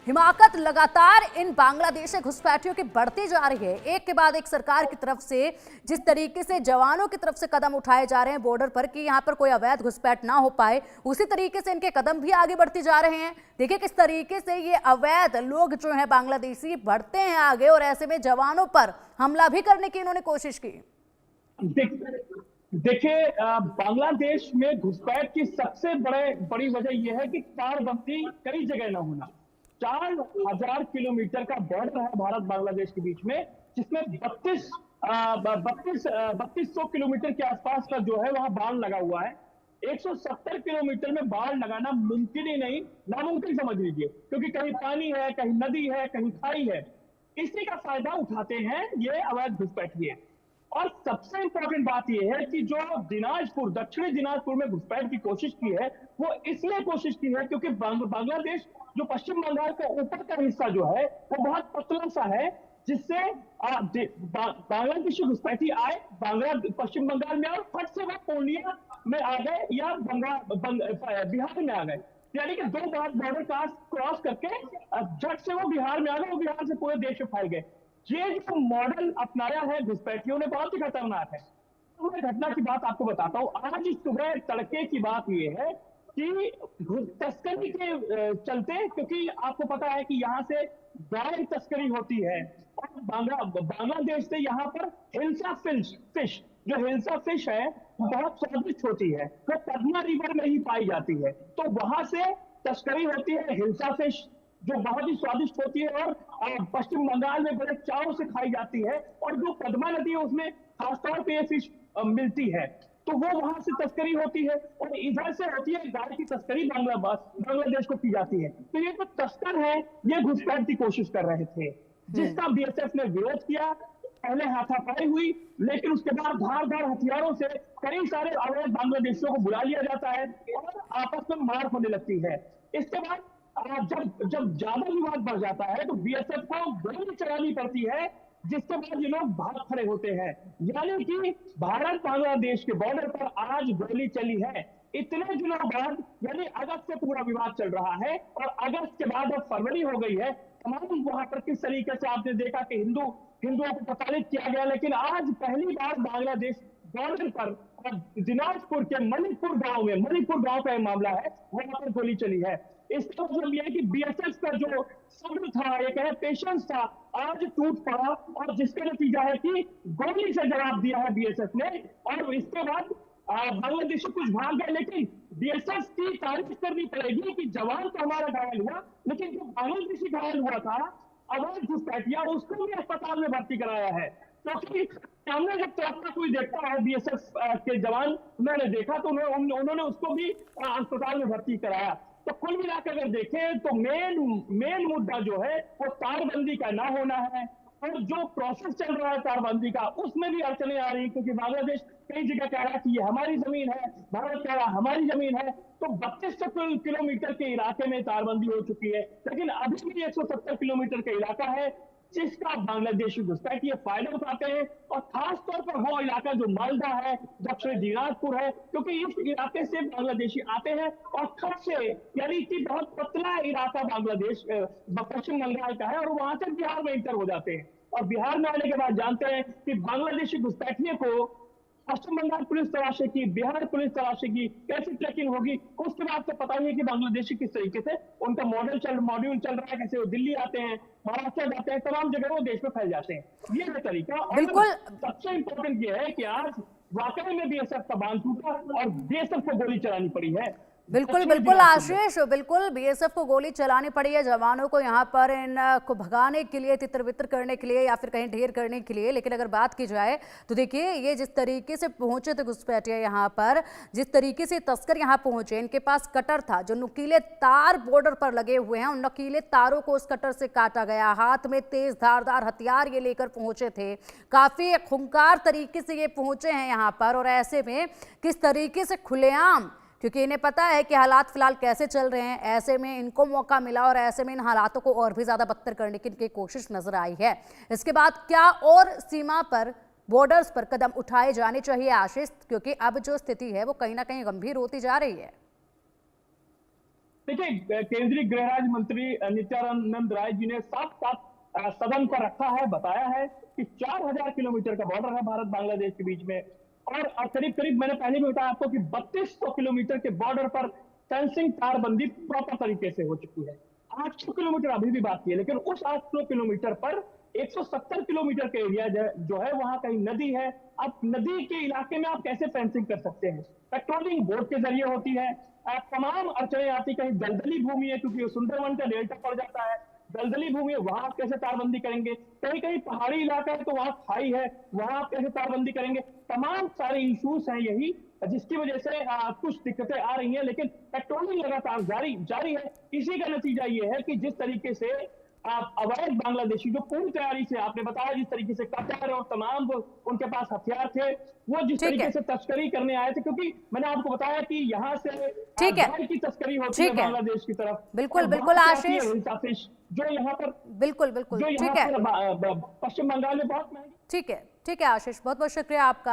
हिमाकत लगातार इन बांग्लादेशी घुसपैठियों की बढ़ती जा रही है। एक के बाद एक सरकार की तरफ से जिस तरीके से जवानों की तरफ से कदम उठाए जा रहे हैं बॉर्डर पर कि यहां पर कोई अवैध घुसपैठ ना हो पाए, उसी तरीके से इनके कदम भी आगे बढ़ते जा रहे हैं। देखिए किस तरीके से ये अवैध लोग जो हैं बांग्लादेशी बढ़ते हैं आगे और ऐसे में जवानों पर हमला भी करने की इन्होंने कोशिश की। देखिए, बांग्लादेश में घुसपैठ की सबसे बड़ी वजह यह है कि तारबंदी कई जगह न होना। 4000 किलोमीटर का बॉर्डर है भारत बांग्लादेश के बीच में, जिसमें 3200 किलोमीटर के आसपास का जो है वहां बाढ़ लगा हुआ है। 170 किलोमीटर में बाढ़ लगाना मुमकिन ही नहीं, नामुमकिन समझ लीजिए, क्योंकि कहीं पानी है, कहीं नदी है, कहीं खाई है। इसी का फायदा उठाते हैं ये अवैध घुसपैठिए। और सबसे इंपॉर्टेंट बात यह है कि जो दिनाजपुर, दक्षिणी दिनाजपुर में घुसपैठ की कोशिश की है, वो इसलिए कोशिश की है क्योंकि बांग्लादेश जो पश्चिम बंगाल का ऊपर का हिस्सा जो है वो बहुत पतला सा है, जिससे बांग्लादेशी घुसपैठी आए, पश्चिम बंगाल में और फट से वह पूर्णिया में आ गए या बिहार में आ गए। यानी कि 2 बार बॉर्डर क्रॉस करके झट से वो बिहार में आ गए, वो बिहार से पूरे देश में फैल गए। ये जो मॉडल अपनाया है घुसपैठियों ने, बहुत ही खतरनाक है। तो मैं घटना की बात आपको बताता हूँ। आज सुबह तड़के की बात ये है कि तस्करी के चलते, क्योंकि आपको पता है कि यहाँ से गाय तस्करी होती है और बांग्लादेश से यहाँ पर हिल्सा फिश, जो हिल्सा फिश है वो बहुत स्वादिष्ट होती है, वो पद्मा रिवर में ही पाई जाती है। तो वहां से तस्करी होती है हिल्सा फिश, जो बहुत ही स्वादिष्ट होती है और पश्चिम बंगाल में बड़े चाव से खाई जाती है। और जो पद्मा नदी है उसमें खासतौर पे ये फिश मिलती है, तो वो वहां से तस्करी होती है। और इधर से होती है गाय की तस्करी, बांग्लादेश को की जाती है। तो ये जो तस्कर है ये घुसपैठ की कोशिश कर रहे थे, जिसका बीएसएफ ने विरोध किया। पहले हाथापाई हुई, लेकिन उसके बाद धारदार हथियारों से कई सारे अवैध बांग्लादेशियों को बुला लिया जाता है और आपस में मार होने लगती है। इसके बाद जब ज्यादा विवाद बढ़ जाता है तो बीएसएफ को गोली चलानी पड़ती है, जिसके बाद ये लोग भाग खड़े होते हैं। यानी कि भारत बांग्लादेश के बॉर्डर पर आज गोली चली है इतने दिनों बाद, यानी अगस्त से पूरा विवाद चल रहा है और अगस्त के बाद अब फरवरी हो गई है। तमाम वहां पर किस तरीके से आपने देखा कि हिंदुओं को प्रताड़ित किया गया, लेकिन आज पहली बार बांग्लादेश बॉर्डर पर दिनाजपुर के मणिपुर गांव का मामला है, वहां पर गोली चली है। इसका मतलब यह है कि बीएसएफ का जो सब्र था, ये कहे पेशेंस था, आज टूट पड़ा और जिसका नतीजा है कि गोली से जवाब दिया है बीएसएफ ने। और इसके बाद बांग्लादेशी कुछ भाग गए, लेकिन बीएसएफ की तारीफ करनी पड़ेगी कि जवान तो हमारा घायल हुआ, लेकिन जो बांग्लादेशी घायल हुआ था अवैध घुसपैठिया, उसको भी अस्पताल में भर्ती कराया है। क्योंकि सामने जब तोड़ता कोई देखता है बीएसएफ के जवान, उन्होंने देखा तो उन्होंने उसको भी अस्पताल में भर्ती कराया। तो कुल मिलाकर अगर देखें तो मेन मुद्दा जो है वो तारबंदी का ना होना है। और जो प्रोसेस चल रहा है तारबंदी का, उसमें भी अड़चने आ रही, क्योंकि बांग्लादेश कई जगह कह रहा है कि ये हमारी जमीन है, भारत कह रहा है हमारी जमीन है। तो 3200 किलोमीटर के इलाके में तारबंदी हो चुकी है, लेकिन अभी भी 170 किलोमीटर का इलाका है जिसका बांग्लादेशी घुसपैठ ये फायदा उठाते हैं। और खास तौर पर वो इलाका जो मालदा है, दक्षिण दिनाजपुर है, क्योंकि इस इलाके से बांग्लादेशी आते हैं और खत से, यानी कि बहुत पतला इलाका बांग्लादेश पश्चिम बंगाल का है, और वहां से बिहार में इंटर हो जाते हैं। और बिहार में आने के बाद जानते हैं कि बांग्लादेशी घुसपैठियों को पश्चिम बंगाल पुलिस तलाशेगी, बिहार पुलिस तलाशेगी, कैसे ट्रैकिंग होगी, उसके बाद तो पता नहीं है कि बांग्लादेशी किस तरीके से उनका मॉड्यूल चल रहा है, कैसे वो दिल्ली आते हैं, महाराष्ट्र जाते हैं, तमाम जगह वो देश में फैल जाते हैं। ये है तरीका। और सबसे इंपॉर्टेंट ये है कि आज वाकई में बीएसएफ का बांध टूटा और बीएसएफ को गोली चलानी पड़ी है। बिल्कुल आशीष, बिल्कुल बीएसएफ को गोली चलानी पड़ी है जवानों को यहाँ पर इन को भगाने के लिए, तितर बितर करने के लिए या फिर कहीं ढेर करने के लिए। लेकिन अगर बात की जाए तो देखिए ये जिस तरीके से पहुंचे थे घुसपैठिए यहाँ पर, जिस तरीके से तस्कर यहाँ पहुंचे, इनके पास कटर था, जो नुकीले तार बॉर्डर पर लगे हुए हैं, उन नुकीले तारों को उस कटर से काटा गया। हाथ में तेज धारदार हथियार ये लेकर पहुंचे थे, काफी खूंखार तरीके से ये पहुंचे हैं यहाँ पर। और ऐसे में किस तरीके से खुलेआम, क्योंकि इन्हें पता है कि हालात फिलहाल कैसे चल रहे हैं, ऐसे में इनको मौका मिला और ऐसे में इन हालातों को और भी ज्यादा बदतर करने की इनकी कोशिश नजर आई है। इसके बाद क्या और सीमा पर, बॉर्डर्स पर कदम उठाए जाने चाहिए आशीष, क्योंकि अब जो स्थिति है वो कहीं ना कहीं गंभीर होती जा रही है। देखिए, केंद्रीय गृह राज्य मंत्री नित्यानंद राय जी ने साफ साफ सदन पर रखा है, बताया है कि 4000 किलोमीटर का बॉर्डर है भारत बांग्लादेश के बीच में, और करीब करीब मैंने पहले भी बताया आपको कि 3200 किलोमीटर के बॉर्डर पर फेंसिंग तारबंदी प्रॉपर तरीके से हो चुकी है। 800 किलोमीटर अभी भी बाकी है, लेकिन उस 800 किलोमीटर पर 170 किलोमीटर के एरिया जो है वहां कहीं नदी है। अब नदी के इलाके में आप कैसे फेंसिंग कर सकते हैं? पेट्रोलिंग बोट के जरिए होती है। तमाम अड़चने आती, कहीं दलदली भूमि है क्योंकि सुंदरवन का डेल्टा पड़ जाता है, दलदली भूमि है, वहां आप कैसे तारबंदी करेंगे? कहीं कहीं पहाड़ी इलाका है तो वहां खाई है, वहां आप कैसे तारबंदी करेंगे? तमाम सारे इश्यूज हैं यही जिसकी वजह से कुछ दिक्कतें आ रही हैं, लेकिन पेट्रोलिंग लगातार जारी है। इसी का नतीजा ये है कि जिस तरीके से अवैध बांग्लादेशी जो पूरी तैयारी से आपने बताया जिस तरीके से कटर और तमाम उनके पास हथियार थे, वो जिस ठीक तरीके है, से तस्करी करने आए थे, क्योंकि मैंने आपको बताया कि यहाँ से ठीक है, गाय की तस्करी होती है ठीक है, बांग्लादेश की तरफ, बिल्कुल और बिल्कुल वहां से आती है आशीष, हिंसाफिश जो यहाँ पर बिल्कुल बिल्कुल, ठीक है, पश्चिम बंगाल में बहुत महंगी। ठीक है आशीष, बहुत बहुत शुक्रिया आपका।